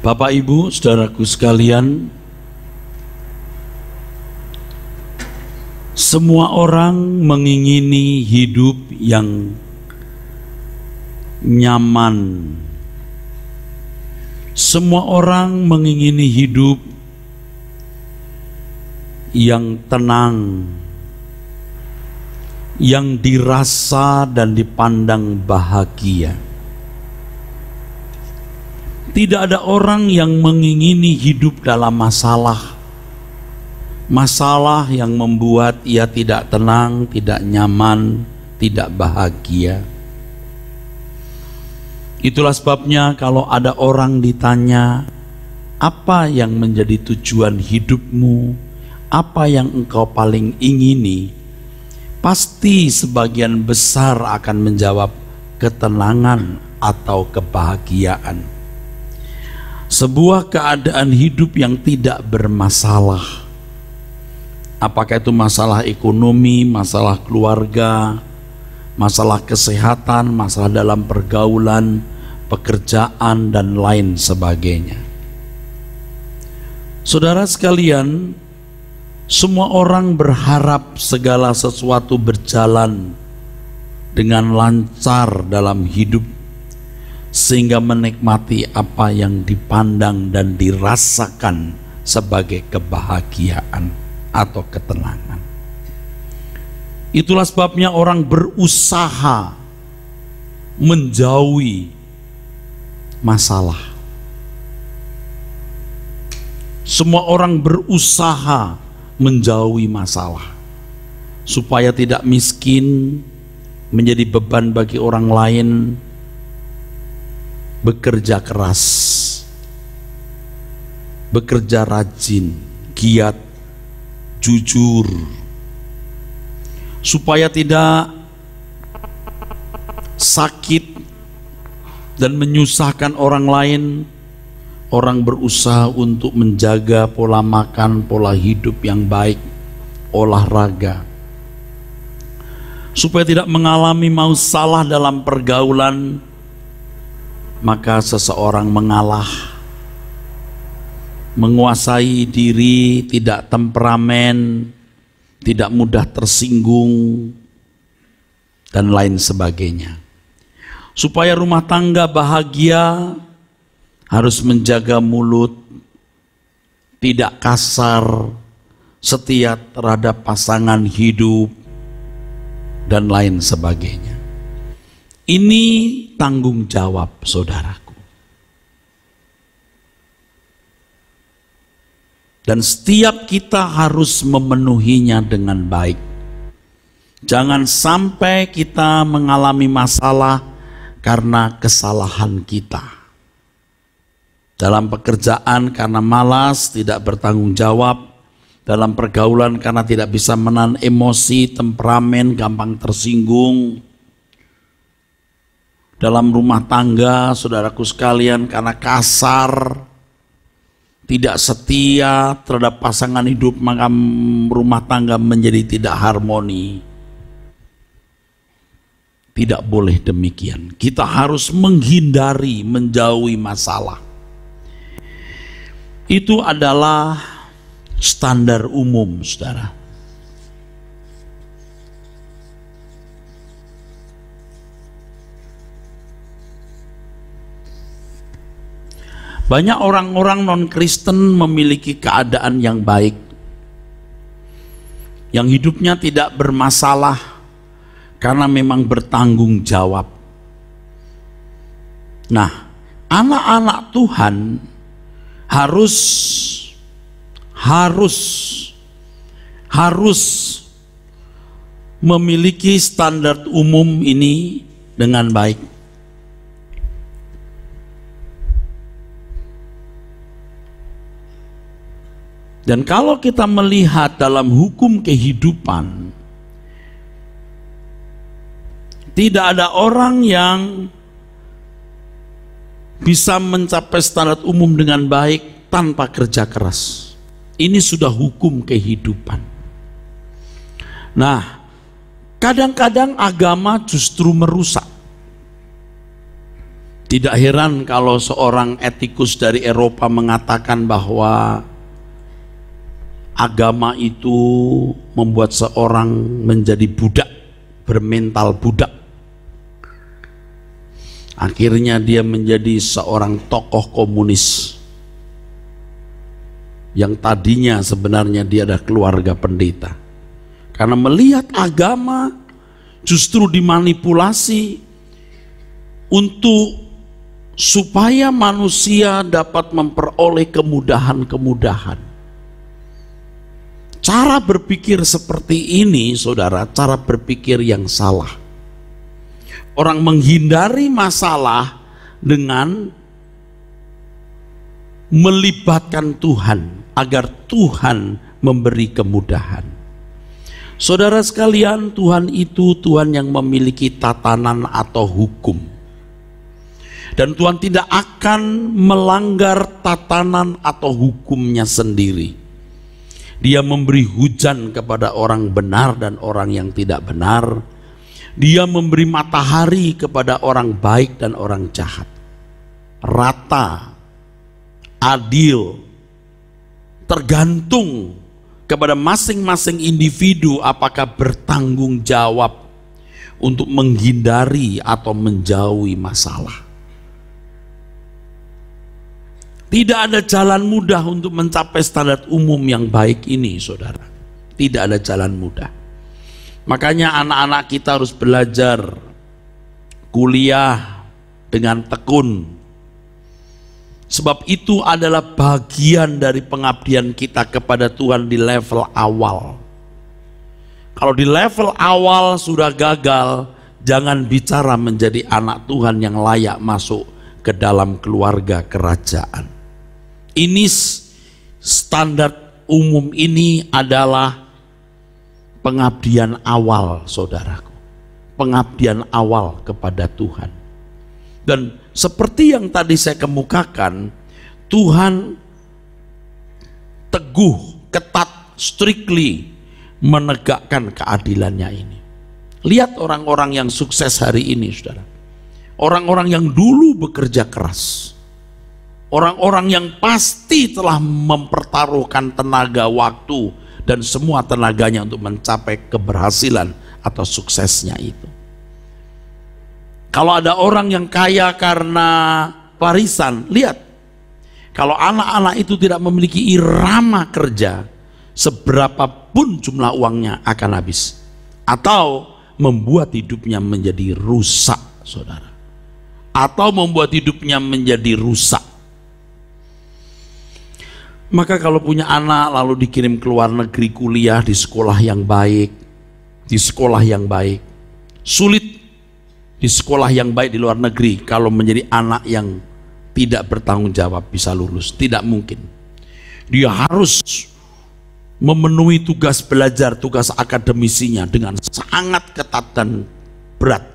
Bapak, Ibu, saudaraku sekalian, semua orang mengingini hidup yang nyaman. Semua orang mengingini hidup yang tenang, yang dirasa dan dipandang bahagia. Tidak ada orang yang mengingini hidup dalam masalah. Masalah yang membuat ia tidak tenang, tidak nyaman, tidak bahagia. Itulah sebabnya kalau ada orang ditanya, apa yang menjadi tujuan hidupmu? Apa yang engkau paling ingini? Pasti sebagian besar akan menjawab ketenangan atau kebahagiaan. Sebuah keadaan hidup yang tidak bermasalah. Apakah itu masalah ekonomi, masalah keluarga, masalah kesehatan, masalah dalam pergaulan, pekerjaan, dan lain sebagainya. Saudara sekalian, semua orang berharap segala sesuatu berjalan dengan lancar dalam hidup, sehingga menikmati apa yang dipandang dan dirasakan sebagai kebahagiaan atau ketenangan. Itulah sebabnya orang berusaha menjauhi masalah. Semua orang berusaha menjauhi masalah supaya tidak miskin, menjadi beban bagi orang lain. Bekerja keras, bekerja rajin, giat, jujur, supaya tidak sakit dan menyusahkan orang lain. Orang berusaha untuk menjaga pola makan, pola hidup yang baik, olahraga, supaya tidak mengalami masalah dalam pergaulan. Maka seseorang mengalah, menguasai diri, tidak temperamen, tidak mudah tersinggung, dan lain sebagainya. Supaya rumah tangga bahagia, harus menjaga mulut, tidak kasar, setia terhadap pasangan hidup, dan lain sebagainya. Ini tanggung jawab saudaraku. Dan setiap kita harus memenuhinya dengan baik. Jangan sampai kita mengalami masalah karena kesalahan kita. Dalam pekerjaan karena malas, tidak bertanggung jawab. Dalam pergaulan karena tidak bisa menahan emosi, temperamen, gampang tersinggung. Dalam rumah tangga, saudaraku sekalian, karena kasar, tidak setia terhadap pasangan hidup, maka rumah tangga menjadi tidak harmoni. Tidak boleh demikian. Kita harus menghindari, menjauhi masalah. Itu adalah standar umum, saudara. Banyak orang-orang non-Kristen memiliki keadaan yang baik, yang hidupnya tidak bermasalah karena memang bertanggung jawab. Nah, anak-anak Tuhan harus memiliki standar umum ini dengan baik. Dan kalau kita melihat dalam hukum kehidupan, Tidak ada orang yang bisa mencapai standar umum dengan baik tanpa kerja keras. Ini sudah hukum kehidupan. Nah, kadang-kadang agama justru merusak. Tidak heran kalau seorang etikus dari Eropa mengatakan bahwa agama itu membuat seorang menjadi budak, bermental budak. Akhirnya dia menjadi seorang tokoh komunis yang tadinya sebenarnya dia adalah keluarga pendeta. Karena melihat agama justru dimanipulasi untuk supaya manusia dapat memperoleh kemudahan-kemudahan. Cara berpikir seperti ini, saudara, cara berpikir yang salah. Orang menghindari masalah dengan melibatkan Tuhan agar Tuhan memberi kemudahan. Saudara sekalian, Tuhan itu Tuhan yang memiliki tatanan atau hukum. Dan Tuhan tidak akan melanggar tatanan atau hukumnya sendiri. Dia memberi hujan kepada orang benar dan orang yang tidak benar. Dia memberi matahari kepada orang baik dan orang jahat. Rata, adil, tergantung kepada masing-masing individu apakah bertanggung jawab untuk menghindari atau menjauhi masalah. Tidak ada jalan mudah untuk mencapai standar umum yang baik ini, saudara. Tidak ada jalan mudah. Makanya anak-anak kita harus belajar kuliah dengan tekun. Sebab itu adalah bagian dari pengabdian kita kepada Tuhan di level awal. Kalau di level awal sudah gagal, jangan bicara menjadi anak Tuhan yang layak masuk ke dalam keluarga kerajaan. Ini standar umum ini adalah pengabdian awal, saudaraku. Pengabdian awal kepada Tuhan. Dan seperti yang tadi saya kemukakan, Tuhan teguh, ketat, strictly menegakkan keadilannya ini. Lihat orang-orang yang sukses hari ini, saudara. Orang-orang yang dulu bekerja keras. Orang-orang yang pasti telah mempertaruhkan tenaga, waktu, dan semua tenaganya untuk mencapai keberhasilan atau suksesnya itu. Kalau ada orang yang kaya karena warisan, lihat. Kalau anak-anak itu tidak memiliki irama kerja, seberapapun jumlah uangnya akan habis. Atau membuat hidupnya menjadi rusak, saudara. Atau membuat hidupnya menjadi rusak. Maka kalau punya anak lalu dikirim ke luar negeri kuliah di sekolah yang baik, di sekolah yang baik, sulit di sekolah yang baik di luar negeri kalau menjadi anak yang tidak bertanggung jawab bisa lulus. Tidak mungkin. Dia harus memenuhi tugas belajar, tugas akademisinya dengan sangat ketat dan berat.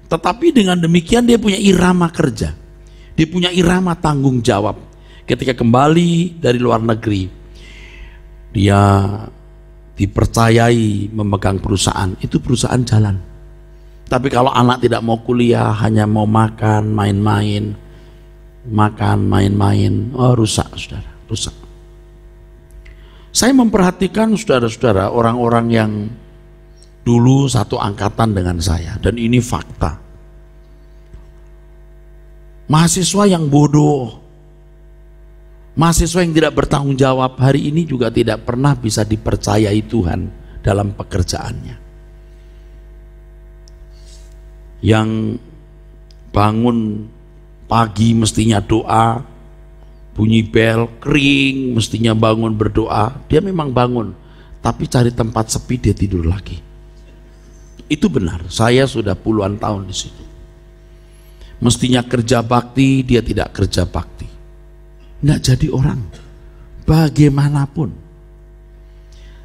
Tetapi dengan demikian dia punya irama kerja, dia punya irama tanggung jawab. Ketika kembali dari luar negeri, dia dipercayai memegang perusahaan, itu perusahaan jalan. Tapi kalau anak tidak mau kuliah, hanya mau makan, main-main, oh rusak, saudara, rusak. Saya memperhatikan saudara-saudara orang-orang yang dulu satu angkatan dengan saya, dan ini fakta. Mahasiswa yang bodoh, mahasiswa yang tidak bertanggung jawab hari ini juga tidak pernah bisa dipercayai Tuhan dalam pekerjaannya. Yang bangun pagi mestinya doa, bunyi bel, kering, mestinya bangun berdoa, dia memang bangun, tapi cari tempat sepi dia tidur lagi. Itu benar, saya sudah puluhan tahun di situ. Mestinya kerja bakti, dia tidak kerja bakti. Nggak jadi orang bagaimanapun.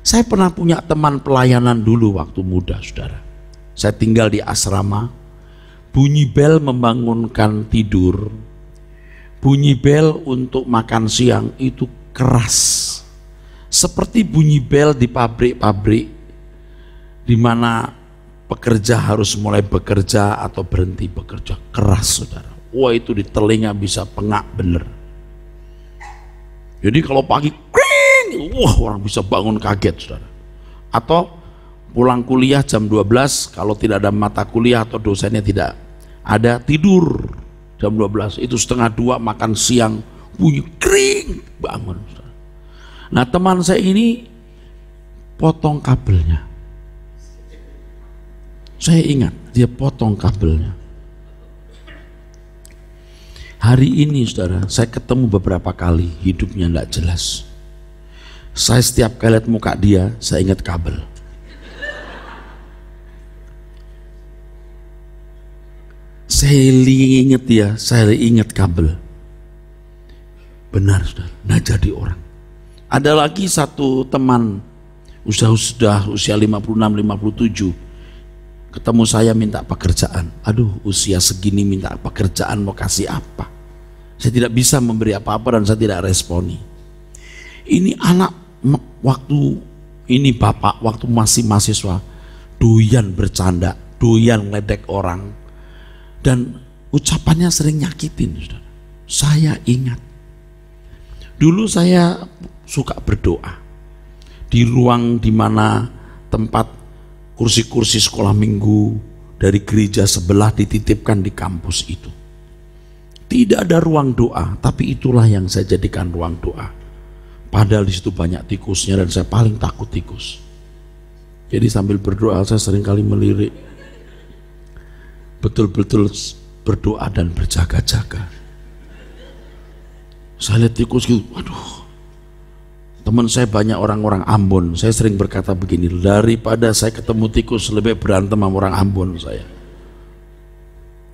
Saya pernah punya teman pelayanan dulu waktu muda, saudara. Saya tinggal di asrama Bunyi bel membangunkan tidur, bunyi bel untuk makan siang itu keras. Seperti bunyi bel di pabrik-pabrik di mana pekerja harus mulai bekerja atau berhenti bekerja, keras saudara. Wah, itu di telinga bisa pengak bener. Jadi kalau pagi kring, wah orang bisa bangun kaget saudara. Atau pulang kuliah jam 12, kalau tidak ada mata kuliah atau dosennya tidak ada, tidur jam 12, itu setengah 2 makan siang, bunyi kring, bangun saudara. Nah, teman saya ini potong kabelnya. Saya ingat dia potong kabelnya. Hari ini saudara, saya ketemu beberapa kali, hidupnya tidak jelas. Saya setiap kali lihat muka dia, saya ingat kabel. Saya ingat dia, saya ingat kabel. Benar saudara, nah jadi orang. Ada lagi satu teman, sudah usia 56-57, ketemu saya minta pekerjaan. Aduh, usia segini minta pekerjaan, mau kasih apa? Saya tidak bisa memberi apa-apa dan saya tidak responi. Ini anak waktu ini bapak waktu masih mahasiswa, doyan bercanda, doyan ledek orang, dan ucapannya sering nyakitin. Saudara. Saya ingat, dulu saya suka berdoa di ruang di mana tempat kursi-kursi sekolah minggu dari gereja sebelah dititipkan di kampus itu. Tidak ada ruang doa, tapi itulah yang saya jadikan ruang doa. Padahal di situ banyak tikusnya dan saya paling takut tikus. Jadi sambil berdoa saya seringkali melirik, betul-betul berdoa dan berjaga-jaga. Saya lihat tikus gitu, waduh. Teman saya banyak orang-orang Ambon, saya sering berkata begini, daripada saya ketemu tikus lebih berantem sama orang Ambon saya.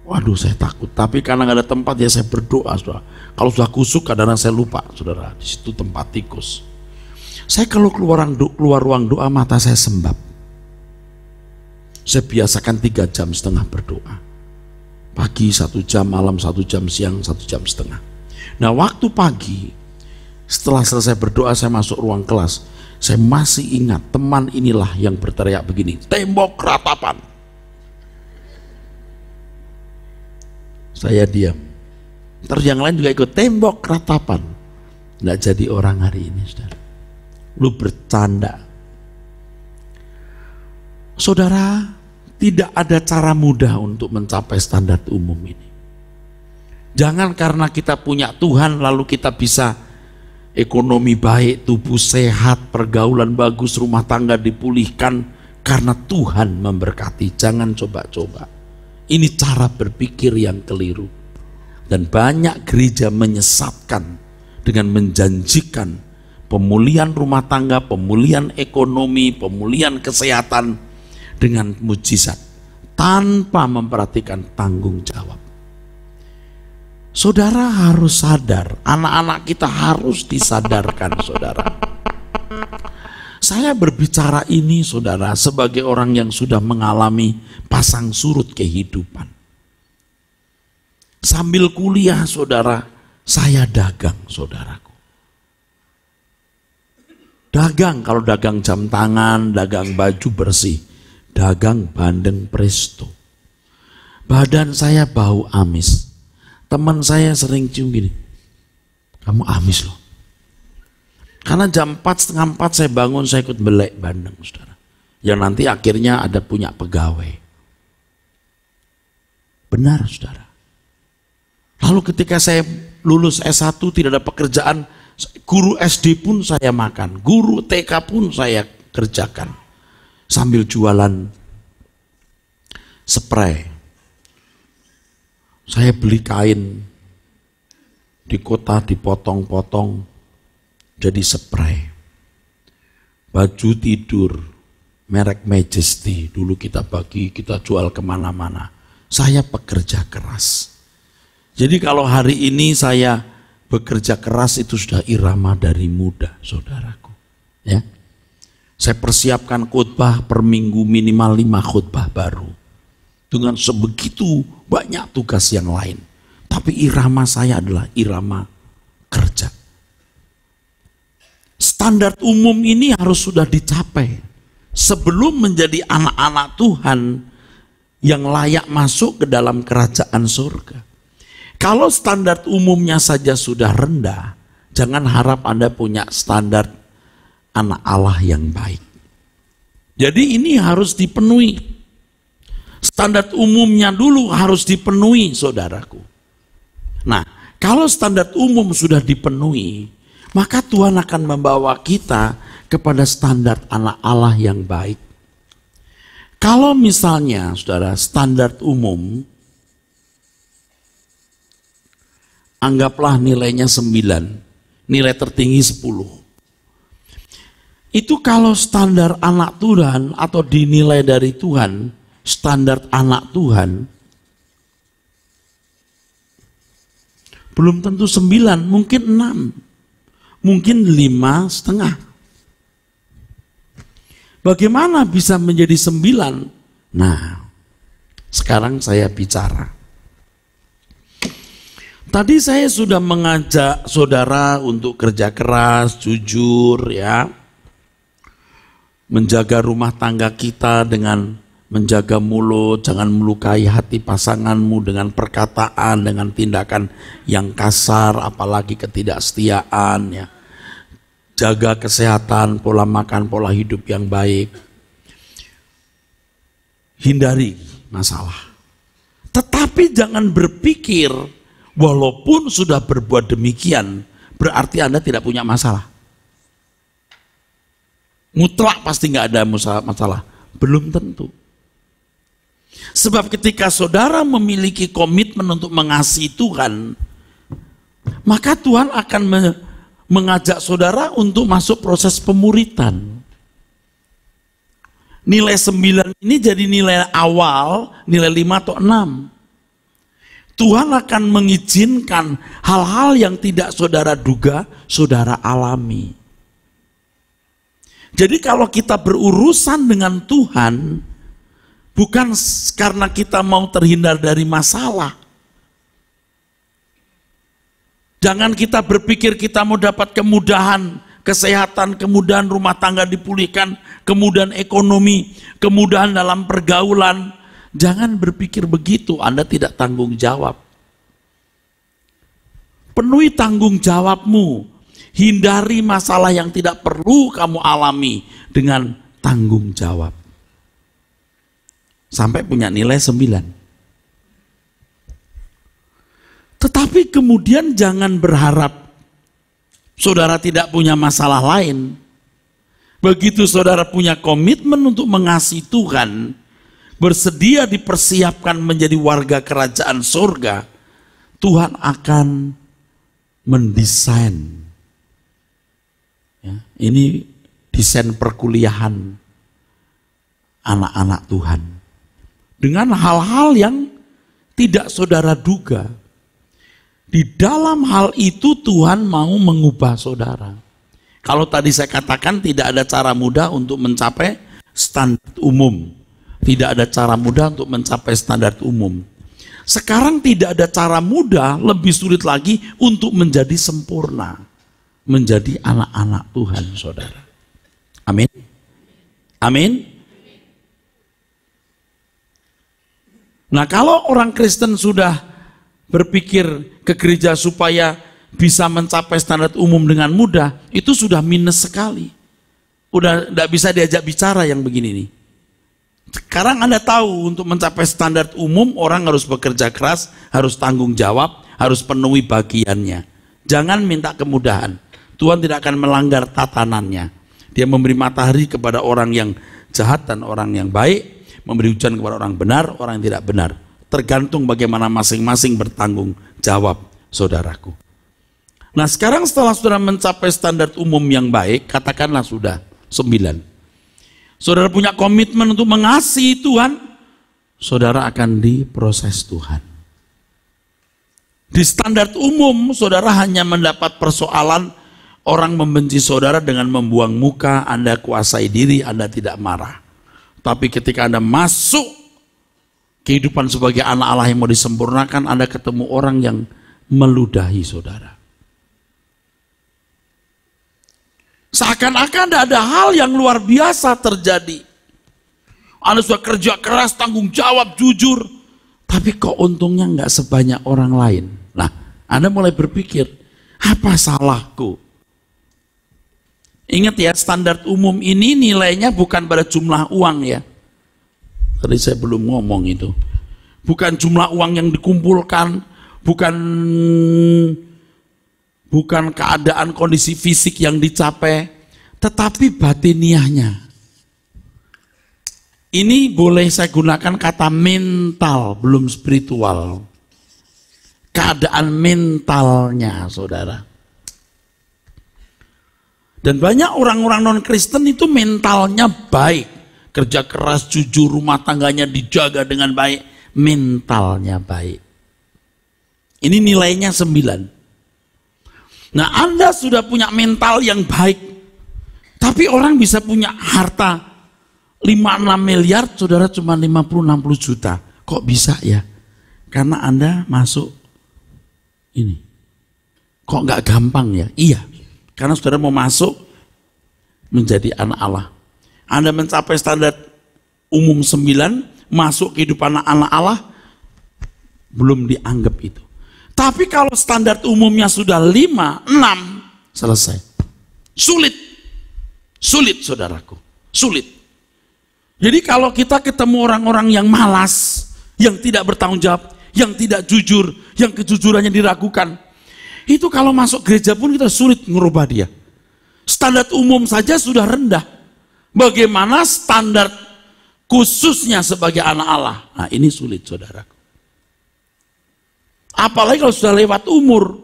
Waduh, saya takut, tapi karena nggak ada tempat ya saya berdoa, saudara. Kalau sudah kusuk kadang-kadang saya lupa, saudara, di situ tempat tikus. Saya kalau keluar ruang doa mata saya sembab. Saya biasakan 3,5 jam berdoa. Pagi 1 jam, malam 1 jam, siang 1,5 jam. Nah, waktu pagi setelah selesai berdoa saya masuk ruang kelas. Saya masih ingat teman inilah yang berteriak begini, tembok ratapan. Saya diam. Terus yang lain juga ikut, tembok ratapan. Nggak jadi orang hari ini, saudara. Lu bercanda. Saudara, tidak ada cara mudah untuk mencapai standar umum ini. Jangan karena kita punya Tuhan lalu kita bisa ekonomi baik, tubuh sehat, pergaulan bagus, rumah tangga dipulihkan karena Tuhan memberkati. Jangan coba-coba. Ini cara berpikir yang keliru. Dan banyak gereja menyesatkan dengan menjanjikan pemulihan rumah tangga, pemulihan ekonomi, pemulihan kesehatan dengan mujizat tanpa memperhatikan tanggung jawab. Saudara harus sadar, anak-anak kita harus disadarkan, saudara. Saya berbicara ini, saudara, sebagai orang yang sudah mengalami pasang surut kehidupan. Sambil kuliah, saudara, saya dagang, saudaraku. Dagang, kalau dagang jam tangan, dagang baju bersih, dagang bandeng presto. Badan saya bau amis. Teman saya sering cium gini, kamu amis loh. Karena jam 4, setengah 4 saya bangun, saya ikut belek bandeng, saudara. Yang nanti akhirnya ada punya pegawai. Benar, saudara. Lalu ketika saya lulus S1 tidak ada pekerjaan, guru SD pun saya makan, guru TK pun saya kerjakan. Sambil jualan spray. Saya beli kain di kota dipotong-potong jadi spray. Baju tidur merek Majesty dulu kita bagi, kita jual kemana-mana. Saya pekerja keras. Jadi kalau hari ini saya bekerja keras itu sudah irama dari muda, saudaraku. Ya, saya persiapkan khotbah per minggu minimal 5 khotbah baru. dengan sebegitu banyak tugas yang lain. Tapi irama saya adalah irama kerja. Standar umum ini harus sudah dicapai sebelum menjadi anak-anak Tuhan yang layak masuk ke dalam kerajaan surga. Kalau standar umumnya saja sudah rendah, jangan harap Anda punya standar anak Allah yang baik. Jadi ini harus dipenuhi. Standar umumnya dulu harus dipenuhi, saudaraku. Nah, kalau standar umum sudah dipenuhi, maka Tuhan akan membawa kita kepada standar anak Allah yang baik. Kalau misalnya, saudara, standar umum, anggaplah nilainya 9, nilai tertinggi 10. Itu kalau standar anak Tuhan atau dinilai dari Tuhan, standar anak Tuhan, belum tentu 9, mungkin 6, mungkin 5,5. Bagaimana bisa menjadi 9? Nah, sekarang saya bicara. Tadi saya sudah mengajak saudara untuk kerja keras, jujur, ya. Menjaga rumah tangga kita dengan menjaga mulut, jangan melukai hati pasanganmu dengan perkataan, dengan tindakan yang kasar, apalagi ketidaksetiaan, ya. Jaga kesehatan, pola makan, pola hidup yang baik. Hindari masalah. Tetapi jangan berpikir walaupun sudah berbuat demikian, berarti Anda tidak punya masalah. Mutlak pasti nggak ada masalah. Belum tentu. Sebab ketika saudara memiliki komitmen untuk mengasihi Tuhan, maka Tuhan akan mengajak saudara untuk masuk proses pemuritan. Nilai 9 ini jadi nilai awal, nilai 5 atau 6. Tuhan akan mengizinkan hal-hal yang tidak saudara duga, saudara alami. Jadi kalau kita berurusan dengan Tuhan, bukan karena kita mau terhindar dari masalah. Jangan kita berpikir kita mau dapat kemudahan, kesehatan, kemudahan rumah tangga dipulihkan, kemudahan ekonomi, kemudahan dalam pergaulan. Jangan berpikir begitu, Anda tidak tanggung jawab. Penuhi tanggung jawabmu. Hindari masalah yang tidak perlu kamu alami dengan tanggung jawab. Sampai punya nilai 9. Tetapi kemudian jangan berharap saudara tidak punya masalah lain. Begitu saudara punya komitmen untuk mengasihi Tuhan, bersedia dipersiapkan menjadi warga kerajaan surga, Tuhan akan mendesain. Ya, ini desain perkuliahan anak-anak Tuhan. Dengan hal-hal yang tidak saudara duga. Di dalam hal itu Tuhan mau mengubah saudara. Kalau tadi saya katakan tidak ada cara mudah untuk mencapai standar umum. Tidak ada cara mudah untuk mencapai standar umum. Sekarang tidak ada cara mudah, lebih sulit lagi untuk menjadi sempurna. Menjadi anak-anak Tuhan, saudara. Amin. Amin. Nah, kalau orang Kristen sudah berpikir ke gereja supaya bisa mencapai standar umum dengan mudah, itu sudah minus sekali. Udah tidak bisa diajak bicara yang begini nih. Sekarang Anda tahu untuk mencapai standar umum orang harus bekerja keras, harus tanggung jawab, harus penuhi bagiannya. Jangan minta kemudahan. Tuhan tidak akan melanggar tatanannya. Dia memberi matahari kepada orang yang jahat dan orang yang baik, memberi hujan kepada orang benar, orang yang tidak benar. Tergantung bagaimana masing-masing bertanggung jawab, saudaraku. Nah, sekarang setelah saudara mencapai standar umum yang baik, katakanlah sudah 9. Saudara punya komitmen untuk mengasihi Tuhan, saudara akan diproses Tuhan. Di standar umum, saudara hanya mendapat persoalan orang membenci saudara dengan membuang muka, Anda kuasai diri, Anda tidak marah. Tapi ketika Anda masuk kehidupan sebagai anak Allah yang mau disempurnakan, Anda ketemu orang yang meludahi saudara. Seakan-akan tidak ada hal yang luar biasa terjadi. Anda sudah kerja keras, tanggung jawab, jujur, tapi kok untungnya nggak sebanyak orang lain. Nah, Anda mulai berpikir, apa salahku? Ingat ya, standar umum ini nilainya bukan pada jumlah uang ya. Tadi saya belum ngomong itu. Bukan jumlah uang yang dikumpulkan, bukan keadaan kondisi fisik yang dicapai, tetapi batiniahnya. Ini boleh saya gunakan kata mental, belum spiritual. Keadaan mentalnya, saudara. Dan banyak orang-orang non-Kristen itu mentalnya baik. Kerja keras, jujur, rumah tangganya dijaga dengan baik. Mentalnya baik. Ini nilainya 9. Nah, Anda sudah punya mental yang baik, tapi orang bisa punya harta 5-6 miliar, saudara cuma 50-60 juta. Kok bisa ya? Karena Anda masuk ini. Kok nggak gampang ya? Iya, karena saudara mau masuk menjadi anak Allah. Anda mencapai standar umum 9, masuk kehidupan anak Allah, belum dianggap itu. Tapi kalau standar umumnya sudah 5, 6, selesai. Sulit. Sulit, saudaraku. Sulit. Jadi kalau kita ketemu orang-orang yang malas, yang tidak bertanggung jawab, yang tidak jujur, yang kejujurannya diragukan, itu kalau masuk gereja pun kita sulit merubah dia. Standar umum saja sudah rendah. Bagaimana standar khususnya sebagai anak Allah? Nah, ini sulit, saudaraku. Apalagi kalau sudah lewat umur.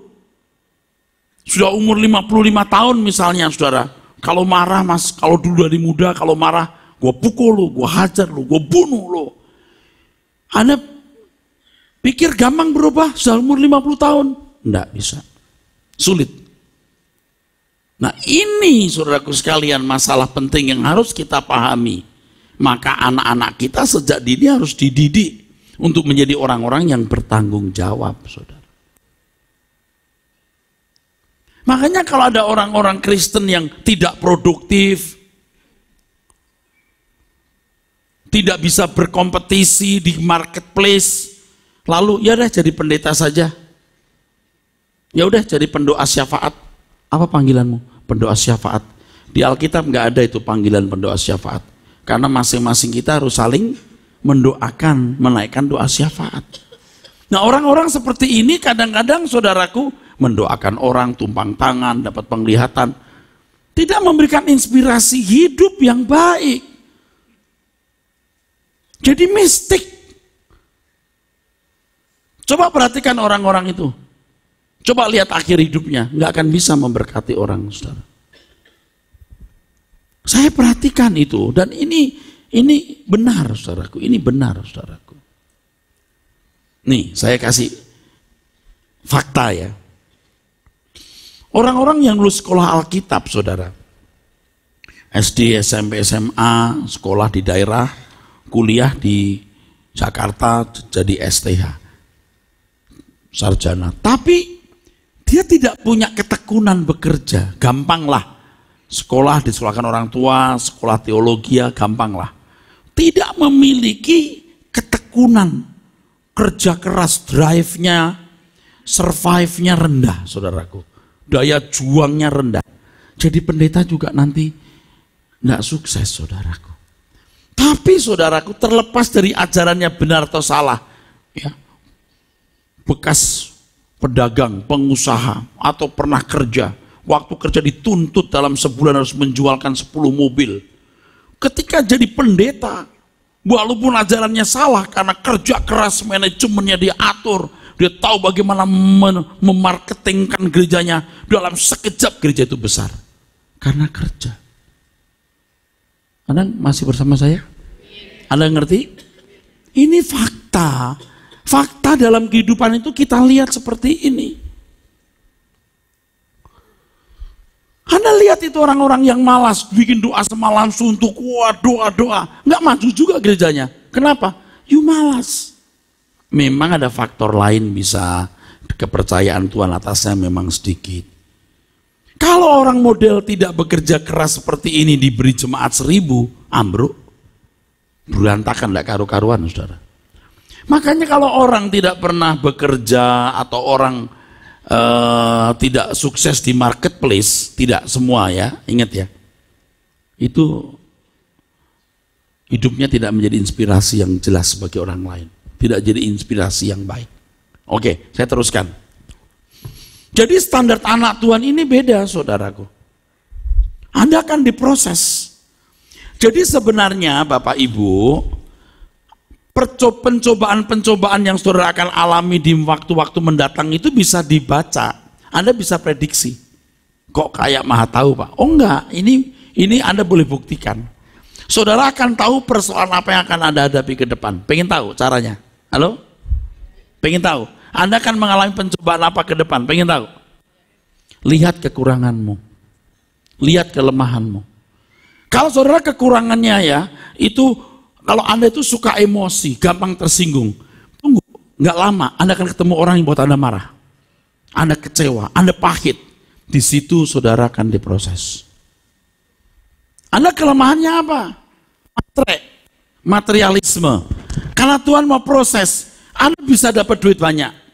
Sudah umur 55 tahun misalnya, saudara. Kalau marah, mas, kalau dulu dari muda, kalau marah, gue pukul lo, gue hajar lo, gue bunuh lo. Anda pikir gampang berubah sudah umur 50 tahun? Enggak bisa. Sulit. Nah, ini saudaraku sekalian masalah penting yang harus kita pahami. Maka anak-anak kita sejak dini harus dididik untuk menjadi orang-orang yang bertanggung jawab, saudara. Makanya kalau ada orang-orang Kristen yang tidak produktif, tidak bisa berkompetisi di marketplace, lalu ya udah jadi pendeta saja. Ya udah jadi pendoa syafaat. Apa panggilanmu? Pendoa syafaat. Di Alkitab nggak ada itu panggilan pendoa syafaat. Karena masing-masing kita harus saling mendoakan, menaikkan doa syafaat. Nah, orang-orang seperti ini kadang-kadang saudaraku mendoakan orang, tumpang tangan, dapat penglihatan, tidak memberikan inspirasi hidup yang baik. Jadi mistik. Coba perhatikan orang-orang itu. Coba lihat akhir hidupnya, nggak akan bisa memberkati orang, saudara. Saya perhatikan itu, dan ini benar, saudaraku. Ini benar, saudaraku. Nih, saya kasih fakta ya. Orang-orang yang lulus sekolah Alkitab, saudara, SD, SMP, SMA, sekolah di daerah, kuliah di Jakarta, jadi STH, sarjana. Tapi dia tidak punya ketekunan bekerja, gampanglah. Sekolah disekolahkan orang tua, sekolah teologi, gampanglah. Tidak memiliki ketekunan, kerja keras, drive-nya, survive-nya rendah, saudaraku. Daya juangnya rendah. Jadi pendeta juga nanti tidak sukses, saudaraku. Tapi saudaraku, terlepas dari ajarannya benar atau salah, ya, bekas pedagang, pengusaha, atau pernah kerja, waktu kerja dituntut dalam sebulan harus menjualkan 10 mobil. Ketika jadi pendeta, walaupun ajarannya salah karena kerja keras, manajemennya dia atur, dia tahu bagaimana memarketingkan gerejanya, dalam sekejap gereja itu besar. Karena kerja. Anda masih bersama saya? Anda ngerti? Ini fakta. Fakta dalam kehidupan itu kita lihat seperti ini. Anda lihat itu orang-orang yang malas, bikin doa semalam suntuk, wah doa-doa, nggak maju juga gerejanya. Kenapa? You malas. Memang ada faktor lain, bisa kepercayaan Tuhan atasnya memang sedikit. Kalau orang model tidak bekerja keras seperti ini diberi jemaat 1000, ambruk, berantakan, tidak karu-karuan, saudara. Makanya kalau orang tidak pernah bekerja atau orang tidak sukses di marketplace, tidak semua ya, ingat ya, itu hidupnya tidak menjadi inspirasi yang jelas bagi orang lain, tidak jadi inspirasi yang baik. Oke, saya teruskan. Jadi standar anak Tuhan ini beda, saudaraku. Anda akan diproses. Jadi sebenarnya Bapak Ibu, pencobaan-pencobaan yang saudara akan alami di waktu-waktu mendatang itu bisa dibaca. Anda bisa prediksi. Kok kayak maha tahu, Pak? Oh enggak, ini Anda boleh buktikan. Saudara akan tahu persoalan apa yang akan Anda hadapi ke depan. Pengen tahu caranya? Halo? Pengen tahu? Anda akan mengalami pencobaan apa ke depan? Pengen tahu? Lihat kekuranganmu. Lihat kelemahanmu. Kalau saudara kekurangannya ya, itu kalau Anda itu suka emosi, gampang tersinggung. Tunggu, nggak lama Anda akan ketemu orang yang buat Anda marah. Anda kecewa, Anda pahit. Di situ saudara akan diproses. Anda kelemahannya apa? Materialisme. Karena Tuhan mau proses, Anda bisa dapat duit banyak.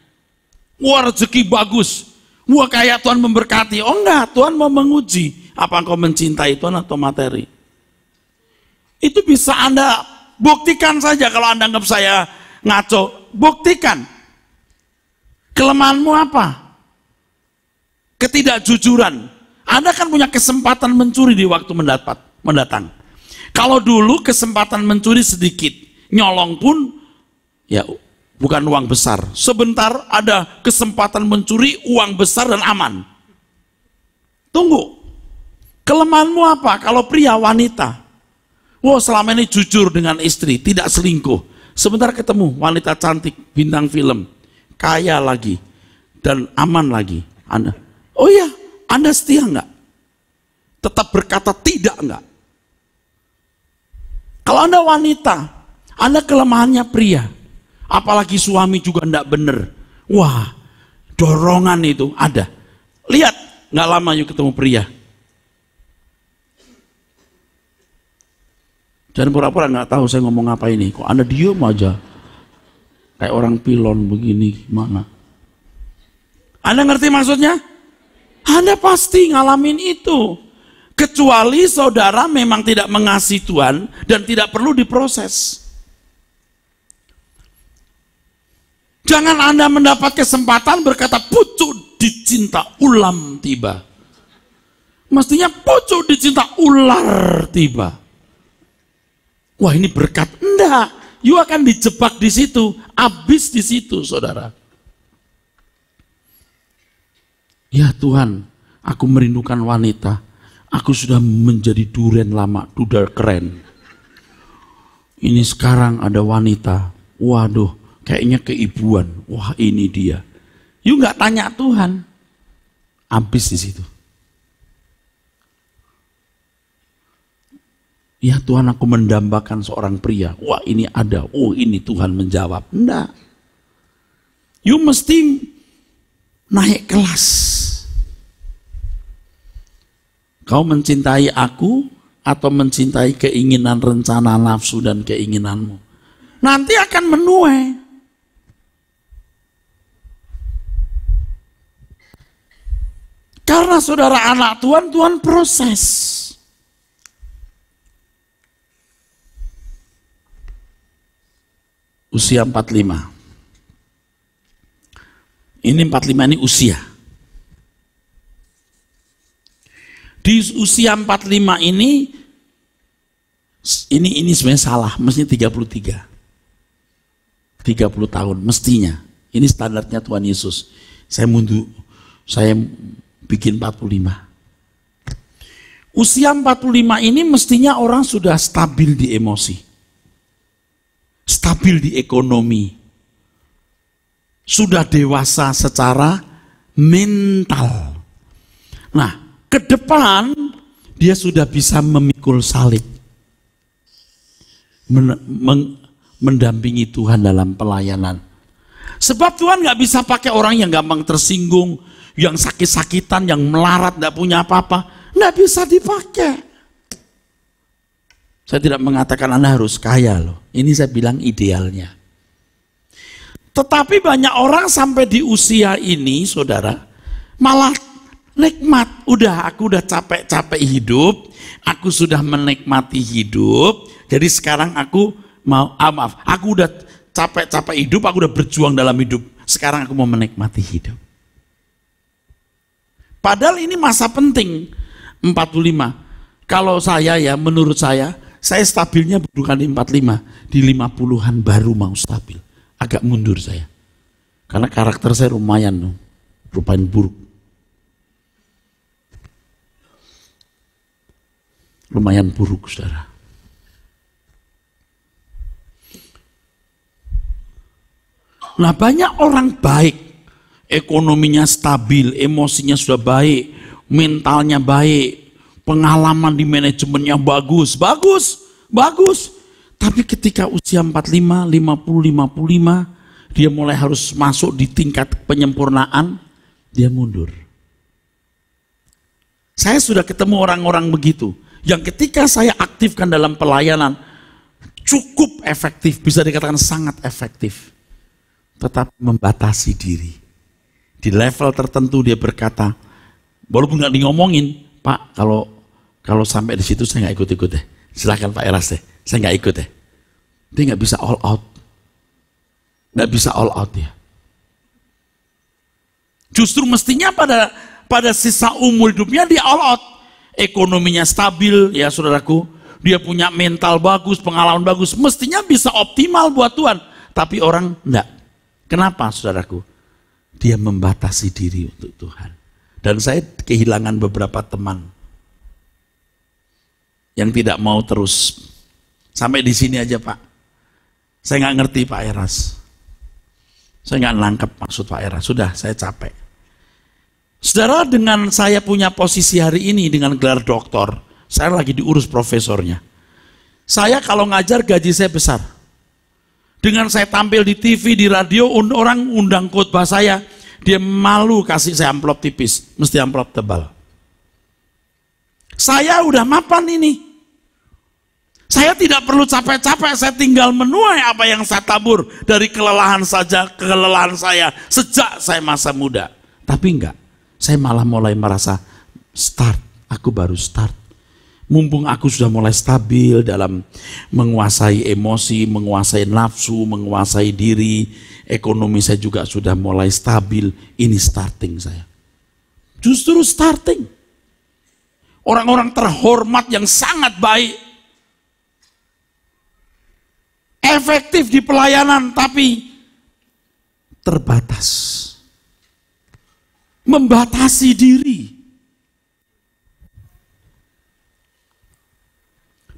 Wah, rezeki bagus. Wah, kayak Tuhan memberkati. Oh enggak, Tuhan mau menguji apa engkau mencintai Tuhan atau materi. Itu bisa Anda buktikan saja. Kalau Anda anggap saya ngaco, buktikan. Kelemahanmu apa? Ketidakjujuran. Anda kan punya kesempatan mencuri di waktu mendatang. Kalau dulu kesempatan mencuri sedikit, nyolong pun ya bukan uang besar. Sebentar ada kesempatan mencuri uang besar dan aman. Tunggu. Kelemahanmu apa? Kalau pria, wanita. Wah, selama ini jujur dengan istri, tidak selingkuh. Sebentar ketemu wanita cantik, bintang film, kaya lagi, dan aman lagi. Anda, oh iya, Anda setia enggak? Tetap berkata tidak enggak? Kalau Anda wanita, Anda kelemahannya pria. Apalagi suami juga enggak benar. Wah, dorongan itu ada. Lihat, nggak lama yuk ketemu pria. Jangan pura-pura nggak tahu saya ngomong apa ini. Kok Anda diem aja? Kayak orang pilon begini, gimana? Anda ngerti maksudnya? Anda pasti ngalamin itu. Kecuali saudara memang tidak mengasihi Tuhan dan tidak perlu diproses. Jangan Anda mendapat kesempatan berkata pucuk dicinta ulam tiba. Mestinya pucuk dicinta ular tiba. Wah, ini berkat. Enggak, you akan dijebak di situ, habis di situ, saudara. Ya Tuhan, aku merindukan wanita. Aku sudah menjadi duren lama, duda keren. Ini sekarang ada wanita. Waduh, kayaknya keibuan. Wah, ini dia. You nggak tanya Tuhan, habis di situ. Ya Tuhan, aku mendambakan seorang pria. Wah, ini ada. Oh, ini Tuhan menjawab. Enggak. You mesti naik kelas. Kau mencintai aku atau mencintai keinginan, rencana, nafsu, dan keinginanmu. Nanti akan menuai. Karena saudara anak Tuhan, Tuhan proses. Usia 45. Ini 45 ini usia. Di usia 45 ini sebenarnya salah, mestinya 33. 30 tahun mestinya. Ini standarnya Tuhan Yesus. Saya bikin 45. Usia 45 ini mestinya orang sudah stabil di emosi. Stabil di ekonomi. Sudah dewasa secara mental. Nah, ke depan dia sudah bisa memikul salib. Mendampingi Tuhan dalam pelayanan. Sebab Tuhan nggak bisa pakai orang yang gampang tersinggung, yang sakit-sakitan, yang melarat, nggak punya apa-apa. Nggak bisa dipakai. Saya tidak mengatakan Anda harus kaya loh. Ini saya bilang idealnya. Tetapi banyak orang sampai di usia ini, saudara, malah nikmat. Aku udah capek-capek hidup, aku sudah menikmati hidup, jadi sekarang aku aku udah capek-capek hidup, aku udah berjuang dalam hidup, sekarang aku mau menikmati hidup. Padahal ini masa penting, 45. Kalau saya ya, menurut saya stabilnya bukan di 45, di 50-an baru mau stabil. Agak mundur saya. Karena karakter saya lumayan buruk. Lumayan buruk, saudara. Nah, banyak orang baik, ekonominya stabil, emosinya sudah baik, mentalnya baik, pengalaman di manajemennya bagus. Tapi ketika usia 45, 50, 55, dia mulai harus masuk di tingkat penyempurnaan, dia mundur. Saya sudah ketemu orang-orang begitu, yang ketika saya aktifkan dalam pelayanan, cukup efektif, bisa dikatakan sangat efektif. Tetap membatasi diri. Di level tertentu dia berkata, walaupun nggak ngomongin, Pak, kalau sampai di situ saya nggak ikut deh. Silakan Pak Eras deh, saya nggak ikut deh. Dia nggak bisa all out, nggak bisa all out ya. Justru mestinya pada sisa umur hidupnya dia all out, ekonominya stabil ya saudaraku, dia punya mental bagus, pengalaman bagus, mestinya bisa optimal buat Tuhan. Tapi orang enggak. Kenapa saudaraku? Dia membatasi diri untuk Tuhan. Dan saya kehilangan beberapa teman yang tidak mau terus. Sampai di sini aja Pak. Saya nggak ngerti Pak Eras. Saya nggak nangkep maksud Pak Eras. Sudah, saya capek. Saudara, dengan saya punya posisi hari ini dengan gelar doktor, saya lagi diurus profesornya. Saya kalau ngajar gaji saya besar. Dengan saya tampil di TV, di radio, orang undang khotbah saya, dia malu kasih saya amplop tipis, mesti amplop tebal. Saya udah mapan ini. Saya tidak perlu capek-capek, saya tinggal menuai apa yang saya tabur dari kelelahan saya sejak saya masa muda. Tapi enggak, saya malah mulai merasa aku baru start. Mumpung aku sudah mulai stabil dalam menguasai emosi, menguasai nafsu, menguasai diri, ekonomi saya juga sudah mulai stabil, ini starting saya. Justru starting. Orang-orang terhormat yang sangat baik, efektif di pelayanan, tapi terbatas. Membatasi diri.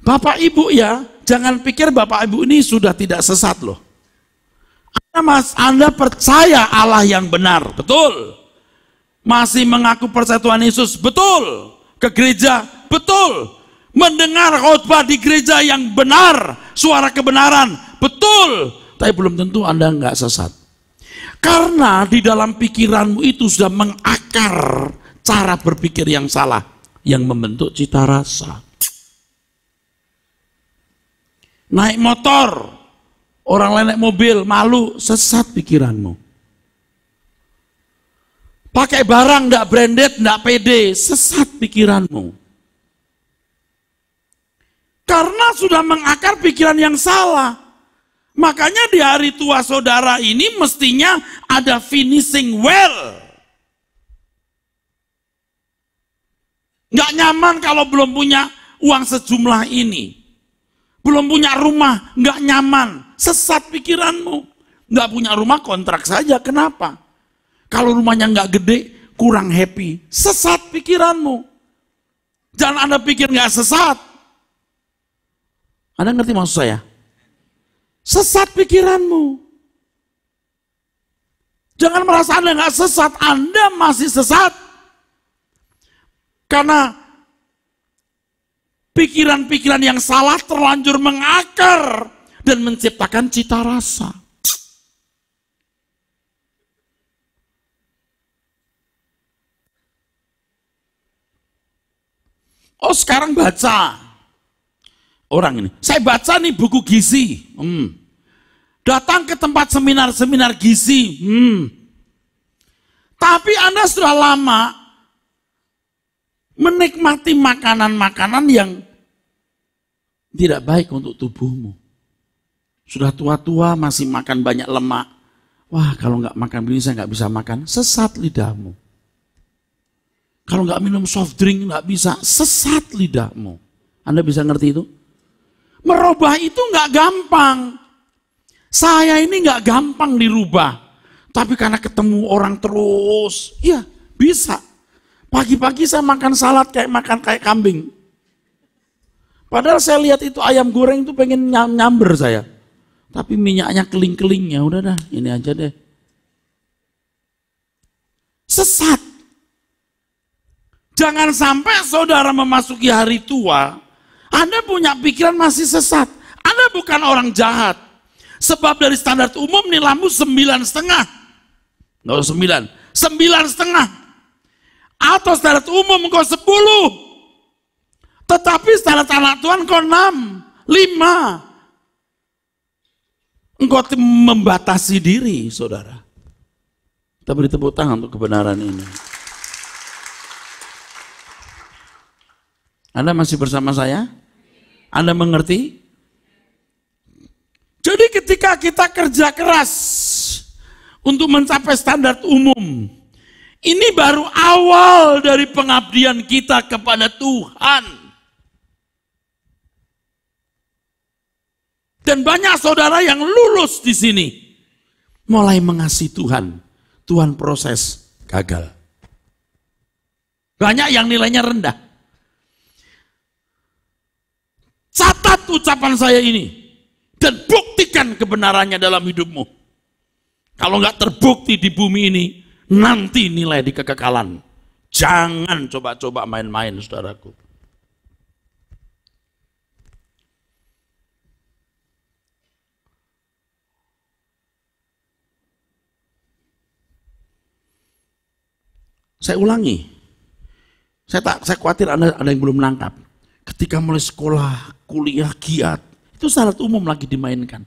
Bapak Ibu ya, jangan pikir Bapak Ibu ini sudah tidak sesat loh. Anda percaya Allah yang benar, betul. Masih mengaku percaya Tuhan Yesus, betul. Ke gereja, betul. Mendengar khotbah di gereja yang benar, suara kebenaran, betul. Tapi belum tentu Anda nggak sesat. Karena di dalam pikiranmu itu sudah mengakar cara berpikir yang salah, yang membentuk cita rasa. Naik motor, orang lain naik mobil, malu, sesat pikiranmu. Pakai barang nggak branded, nggak pede, sesat pikiranmu. Karena sudah mengakar pikiran yang salah. Makanya di hari tua saudara ini mestinya ada finishing well. Nggak nyaman kalau belum punya uang sejumlah ini. Belum punya rumah, nggak nyaman, sesat pikiranmu. Nggak punya rumah, kontrak saja, kenapa? Kalau rumahnya nggak gede, kurang happy, sesat pikiranmu. Jangan Anda pikir nggak sesat. Anda ngerti maksud saya? Sesat pikiranmu. Jangan merasa Anda nggak sesat, Anda masih sesat. Karena pikiran-pikiran yang salah terlanjur mengakar dan menciptakan cita rasa. Oh sekarang baca. Orang ini, saya baca nih buku gizi. Datang ke tempat seminar-seminar gizi. Tapi Anda sudah lama menikmati makanan-makanan yang tidak baik untuk tubuhmu. Sudah tua-tua masih makan banyak lemak. Wah, kalau nggak makan begini saya nggak bisa makan. Sesat lidahmu. Kalau nggak minum soft drink nggak bisa. Sesat lidahmu. Anda bisa ngerti itu? Merubah itu nggak gampang. Saya ini nggak gampang dirubah. Tapi karena ketemu orang terus, ya bisa. Pagi-pagi saya makan salad kayak kambing. Padahal saya lihat itu ayam goreng itu pengen nyamber saya. Tapi minyaknya keling-keling, ya udah dah, ini aja deh. Sesat. Jangan sampai saudara memasuki hari tua, Anda punya pikiran masih sesat. Anda bukan orang jahat. Sebab dari standar umum nilaimu 9,5. Nggak usah 9, 9,5. Atau standar umum engkau 10. Tetapi standar anak Tuhan kau 6, 5. Engkau membatasi diri, saudara. Kita beri tepuk tangan untuk kebenaran ini. Anda masih bersama saya? Anda mengerti? Jadi ketika kita kerja keras untuk mencapai standar umum, ini baru awal dari pengabdian kita kepada Tuhan. Dan banyak saudara yang lulus di sini, mulai mengasihi Tuhan. Tuhan proses gagal. Banyak yang nilainya rendah. Catat ucapan saya ini dan buktikan kebenarannya dalam hidupmu. Kalau nggak terbukti di bumi ini, nanti nilai di kekekalan. Jangan coba-coba main-main, saudaraku. Saya ulangi, saya khawatir ada yang belum menangkap. Ketika mulai sekolah, kuliah, giat, itu syarat umum lagi dimainkan.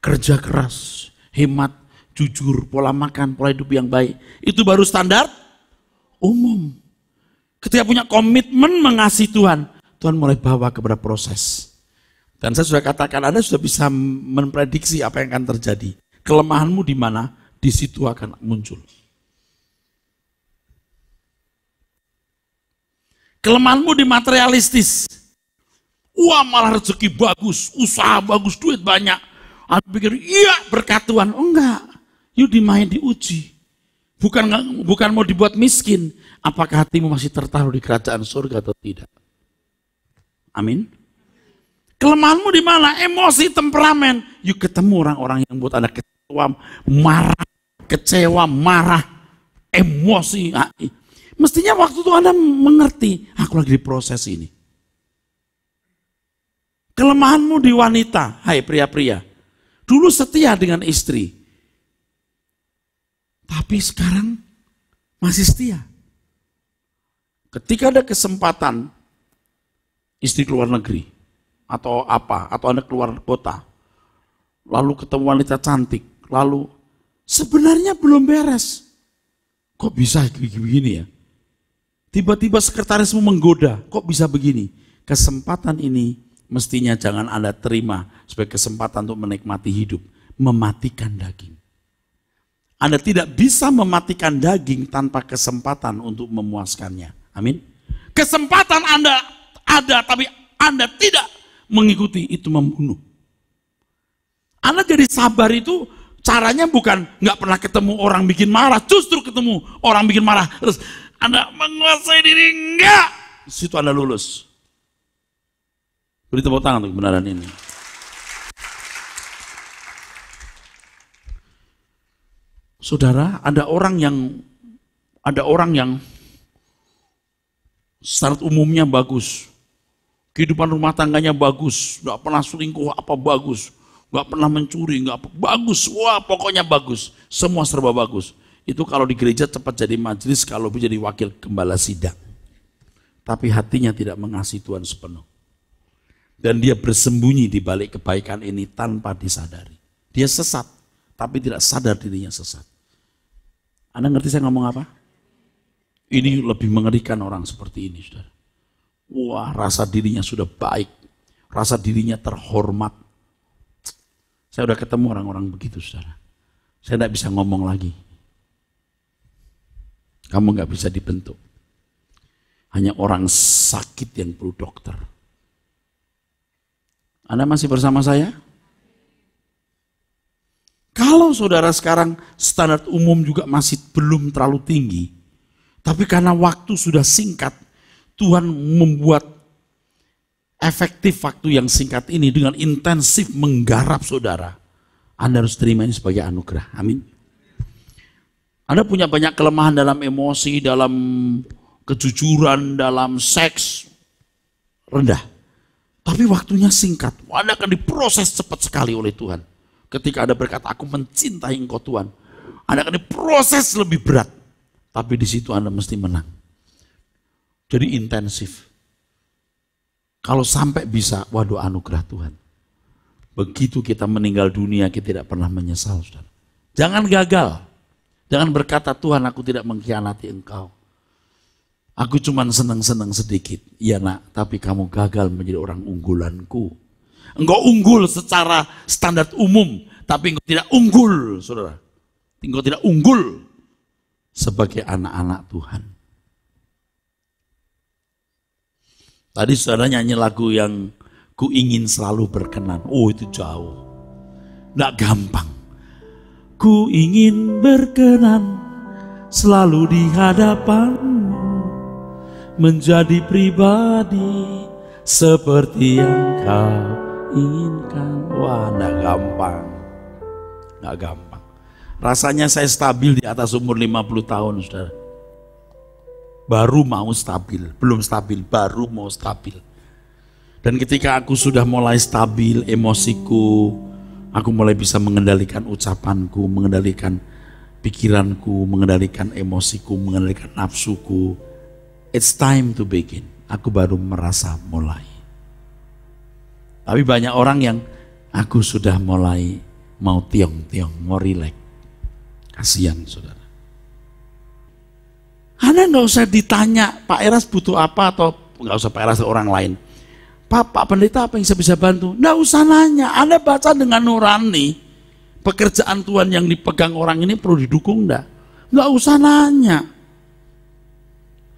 Kerja keras, hemat, jujur, pola makan, pola hidup yang baik. Itu baru standar umum. Ketika punya komitmen mengasihi Tuhan, Tuhan mulai bawa kepada proses. Dan saya sudah katakan, Anda sudah bisa memprediksi apa yang akan terjadi. Kelemahanmu di mana, di situ akan muncul. Kelemahanmu di materialistis. Wah, malah rezeki bagus, usaha bagus, duit banyak. Anda pikir, iya berkat Tuhan. Oh, enggak, yuk diuji. Bukan mau dibuat miskin. Apakah hatimu masih tertaruh di kerajaan surga atau tidak? Amin. Kelemahanmu di mana? Emosi, temperamen. Yuk ketemu orang-orang yang buat Anda kecewa, marah, emosi. Mestinya waktu itu Anda mengerti, aku lagi diproses ini. Kelemahanmu di wanita, hai pria-pria. Dulu setia dengan istri. Tapi sekarang masih setia. Ketika ada kesempatan, istri keluar negeri, atau apa, atau Anda keluar kota, lalu ketemu wanita cantik, lalu sebenarnya belum beres. Kok bisa begini ya? Tiba-tiba sekretarismu menggoda, kok bisa begini? Kesempatan ini mestinya jangan Anda terima sebagai kesempatan untuk menikmati hidup, mematikan daging. Anda tidak bisa mematikan daging tanpa kesempatan untuk memuaskannya. Amin. Kesempatan Anda ada, tapi Anda tidak mengikuti, itu membunuh. Anda jadi sabar itu caranya bukan nggak pernah ketemu orang bikin marah, justru ketemu orang bikin marah, terus Anda menguasai diri, enggak. Situ Anda lulus. Beri tepuk tangan untuk kebenaran ini. Saudara, ada orang yang syarat umumnya bagus. Kehidupan rumah tangganya bagus, nggak pernah selingkuh apa bagus, nggak pernah mencuri, nggak bagus, wah pokoknya bagus, semua serba bagus. Itu kalau di gereja cepat jadi majelis, kalau jadi wakil gembala sidang. tapi hatinya tidak mengasihi Tuhan sepenuh. Dan dia bersembunyi di balik kebaikan ini tanpa disadari. Dia sesat, tapi tidak sadar dirinya sesat. Anda ngerti saya ngomong apa? Ini lebih mengerikan orang seperti ini, saudara. Wah, rasa dirinya sudah baik, rasa dirinya terhormat. Saya udah ketemu orang-orang begitu, saudara. Saya tidak bisa ngomong lagi. Kamu nggak bisa dibentuk. Hanya orang sakit yang perlu dokter. Anda masih bersama saya? Kalau saudara sekarang standar umum juga masih belum terlalu tinggi, tapi karena waktu sudah singkat, Tuhan membuat efektif waktu yang singkat ini dengan intensif menggarap saudara. Anda harus terima ini sebagai anugerah. Amin. Anda punya banyak kelemahan dalam emosi, dalam kejujuran, dalam seks, rendah. Tapi waktunya singkat. Anda akan diproses cepat sekali oleh Tuhan. Ketika Anda berkata, aku mencintai Engkau Tuhan, Anda akan diproses lebih berat. Tapi di situ Anda mesti menang. Jadi intensif. Kalau sampai bisa, waduh anugerah Tuhan. Begitu kita meninggal dunia, kita tidak pernah menyesal, saudara. Jangan gagal. Jangan berkata, Tuhan aku tidak mengkhianati Engkau. Aku cuma senang-senang sedikit. Iya nak, tapi kamu gagal menjadi orang unggulanku. Engkau unggul secara standar umum, tapi engkau tidak unggul, saudara. Engkau tidak unggul sebagai anak-anak Tuhan. Tadi saudara nyanyi lagu yang ku ingin selalu berkenan. Oh itu jauh. Nggak gampang. Ku ingin berkenan selalu di hadapanmu, menjadi pribadi seperti yang kau inginkan. Wah, nggak gampang. Nggak gampang. Rasanya saya stabil di atas umur 50 tahun, saudara. Baru mau stabil, belum stabil, baru mau stabil. Dan ketika aku sudah mulai stabil emosiku, aku mulai bisa mengendalikan ucapanku, mengendalikan pikiranku, mengendalikan emosiku, mengendalikan nafsuku. It's time to begin. Aku baru merasa mulai. Tapi banyak orang yang aku sudah mulai mau tiong-tiong, mau rileks. Kasihan saudara. Anda nggak usah ditanya Pak Eras butuh apa, atau nggak usah Pak Eras orang lain. Pak pendeta apa yang saya bisa bantu? Nggak usah nanya. Anda baca dengan nurani. Pekerjaan Tuhan yang dipegang orang ini perlu didukung enggak? Nggak usah nanya.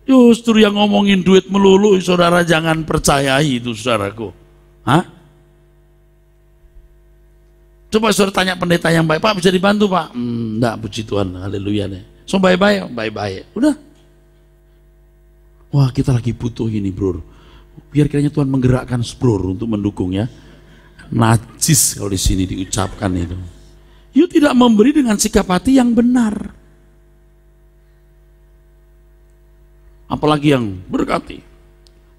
Justru yang ngomongin duit melulu, saudara jangan percayai itu saudaraku. Hah? Coba saudara tanya pendeta yang baik, Pak bisa dibantu Pak? Enggak, puji Tuhan, haleluya deh. So bye-bye, bye-bye. Udah. Wah kita lagi butuh ini bro. Biar kiranya Tuhan menggerakkan bro untuk mendukung ya. Najis kalau di sini diucapkan itu. You tidak memberi dengan sikap hati yang benar. Apalagi yang berkati.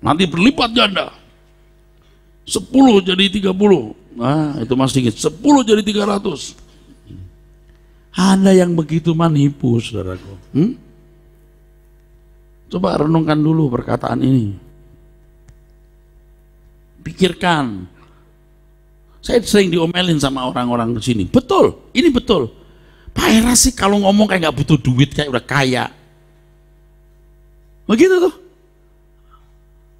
Nanti berlipat ganda. 10 jadi 30. Nah itu masih sedikit. 10 jadi 300. Anda yang begitu manipu saudaraku. Coba renungkan dulu perkataan ini. Pikirkan. Saya sering diomelin sama orang-orang di sini. Betul, ini betul. Pak Eras sih kalau ngomong kayak nggak butuh duit, kayak udah kaya. Begitu tuh.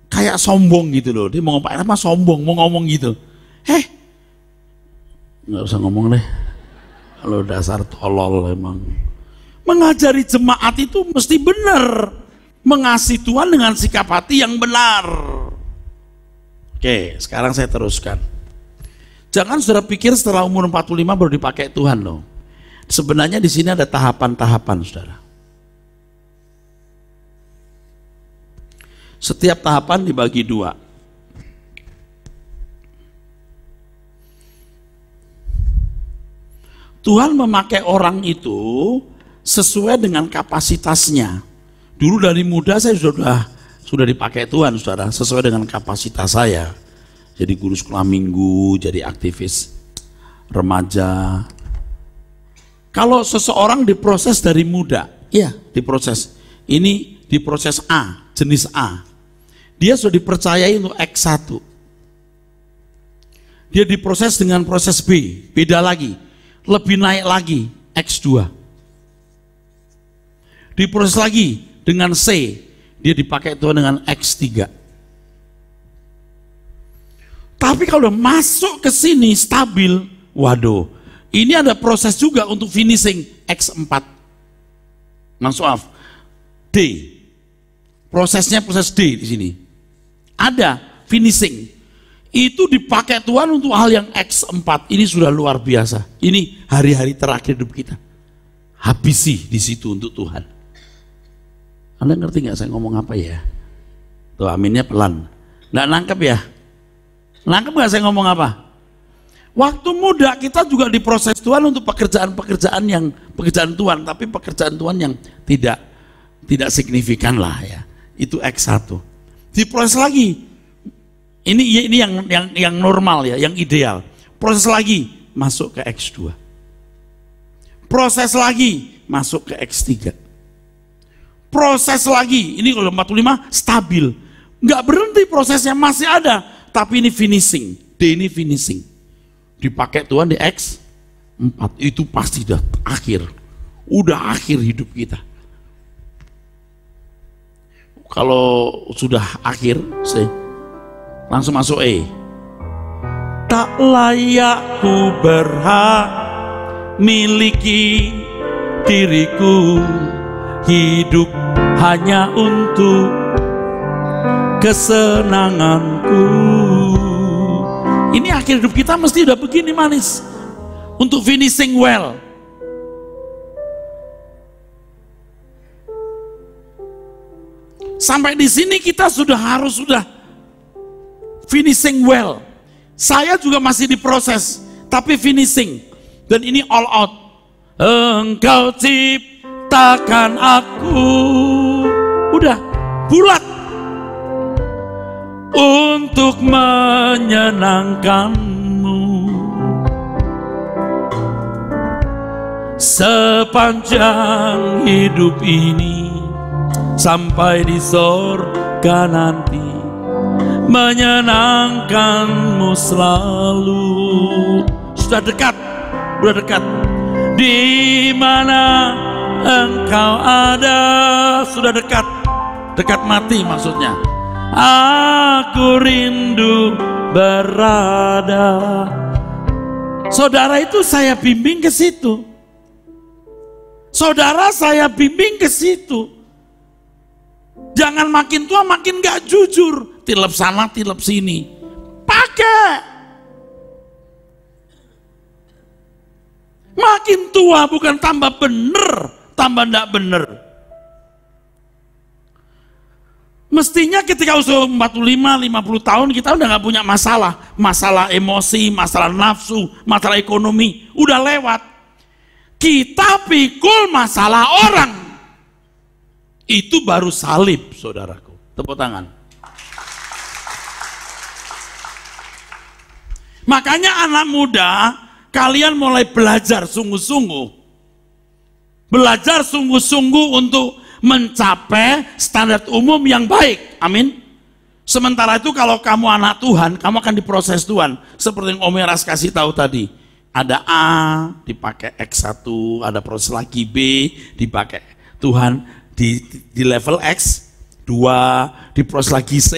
Kayak sombong gitu loh. Dia mau ngomong, Pak Eras mah sombong, mau ngomong gitu. Nggak usah ngomong deh. Kalau dasar tolol emang. Mengajari jemaat itu mesti benar. Mengasihi Tuhan dengan sikap hati yang benar. Oke, sekarang saya teruskan. Jangan saudara pikir setelah umur 45 baru dipakai Tuhan loh. Sebenarnya di sini ada tahapan-tahapan saudara. Setiap tahapan dibagi 2. Tuhan memakai orang itu sesuai dengan kapasitasnya. Dulu dari muda saya sudah dipakai Tuhan saudara, sesuai dengan kapasitas saya. Jadi guru sekolah minggu, jadi aktivis remaja. Kalau seseorang diproses dari muda, iya diproses. Ini diproses A, jenis A. dia sudah dipercayai untuk X1. Dia diproses dengan proses B, beda lagi, lebih naik lagi, X2. Diproses lagi dengan C, dia dipakai Tuhan dengan X3. Tapi kalau masuk ke sini stabil, waduh, ini ada proses juga untuk finishing X4. Maaf, D. Prosesnya proses D di sini. Ada finishing. Itu dipakai Tuhan untuk hal yang X4. Ini sudah luar biasa. Ini hari-hari terakhir hidup kita. Habisi di situ untuk Tuhan. Anda ngerti nggak saya ngomong apa ya? Tuh aminnya pelan. Nggak nangkep ya? Nangkep nggak saya ngomong apa? Waktu muda kita juga diproses Tuhan untuk pekerjaan-pekerjaan Tuhan, tapi pekerjaan Tuhan yang tidak signifikan lah ya. Itu X1. Diproses lagi. Ini yang normal ya, yang ideal. Proses lagi masuk ke X2. Proses lagi masuk ke X3. Proses lagi, ini kalau 45 stabil. Nggak berhenti prosesnya, masih ada. Tapi ini finishing, D ini finishing. Dipakai Tuhan di X4, itu pasti udah akhir. Udah akhir hidup kita. Kalau sudah akhir, langsung masuk E. Tak layak ku berhak miliki diriku, hidup hanya untuk kesenanganku. Ini akhir hidup kita mesti udah begini manis. Untuk finishing well. Sampai di sini kita sudah finishing well. Saya juga masih diproses, tapi finishing. Dan ini all out. Engkau ciptakan aku, udah bulat, untuk menyenangkanmu. Sepanjang hidup ini, sampai di surga nanti, menyenangkanmu selalu. Sudah dekat, sudah dekat. Di mana engkau ada, sudah dekat, dekat mati maksudnya. Aku rindu berada. Saudara, itu saya bimbing ke situ. Saudara, saya bimbing ke situ. Jangan makin tua makin gak jujur, tilep sana tilep sini. Pakai. Makin tua bukan tambah bener, tambah ndak bener. Mestinya ketika usia 45-50 tahun kita udah gak punya masalah. Masalah emosi, masalah nafsu, masalah ekonomi, udah lewat. Kita pikul masalah orang. Itu baru salib, saudaraku. Tepuk tangan. Makanya anak muda, kalian mulai belajar sungguh-sungguh. Belajar sungguh-sungguh untuk mencapai standar umum yang baik. Amin. Sementara itu kalau kamu anak Tuhan, kamu akan diproses Tuhan. Seperti yang Om Eras kasih tahu tadi. Ada A, dipakai X1, ada proses lagi B, dipakai Tuhan di level X2, diproses lagi C,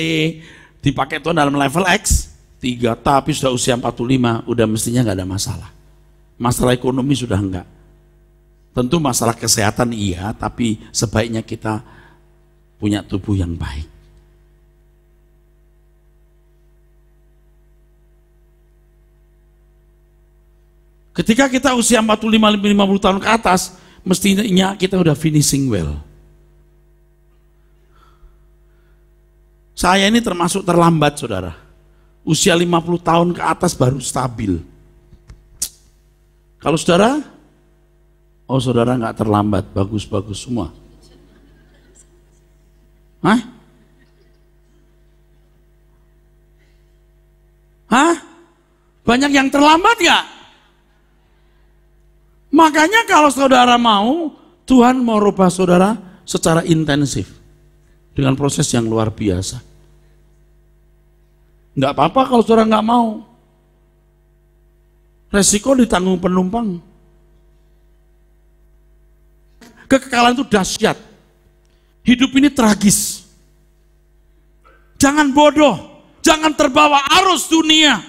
dipakai Tuhan dalam level X3, tapi sudah usia 45, udah mestinya nggak ada masalah. Masalah ekonomi sudah enggak. Tentu masalah kesehatan iya, tapi sebaiknya kita punya tubuh yang baik. Ketika kita usia 45-50 tahun ke atas, mestinya kita udah finishing well. Saya ini termasuk terlambat, saudara. Usia 50 tahun ke atas baru stabil. Kalau saudara, oh saudara nggak terlambat, bagus-bagus semua. Hah? Hah? Banyak yang terlambat nggak? Makanya kalau saudara mau, Tuhan mau rubah saudara secara intensif. Dengan proses yang luar biasa. Nggak apa-apa kalau saudara nggak mau. Resiko ditanggung penumpang. Kekekalan itu dahsyat. Hidup ini tragis. Jangan bodoh, jangan terbawa arus dunia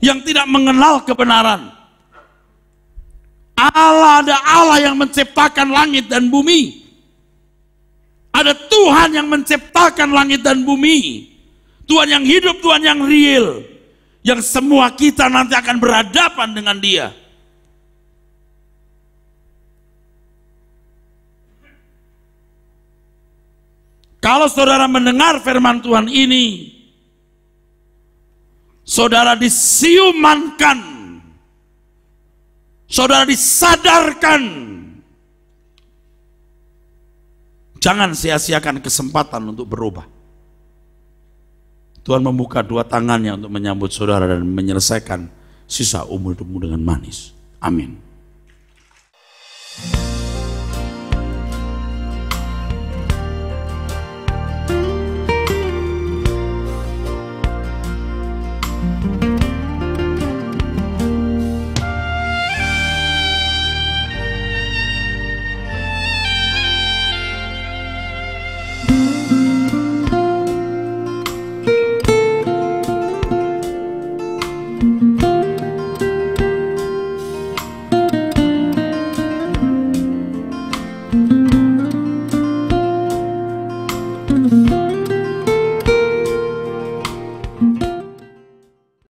yang tidak mengenal kebenaran. Ada Allah yang menciptakan langit dan bumi. Ada Tuhan yang menciptakan langit dan bumi. Tuhan yang hidup, Tuhan yang real. Yang semua kita nanti akan berhadapan dengan Dia. Kalau saudara mendengar firman Tuhan ini, saudara disiumankan, saudara disadarkan. Jangan sia-siakan kesempatan untuk berubah. Tuhan membuka dua tangannya untuk menyambut saudara dan menyelesaikan sisa umur hidupmu dengan manis. Amin.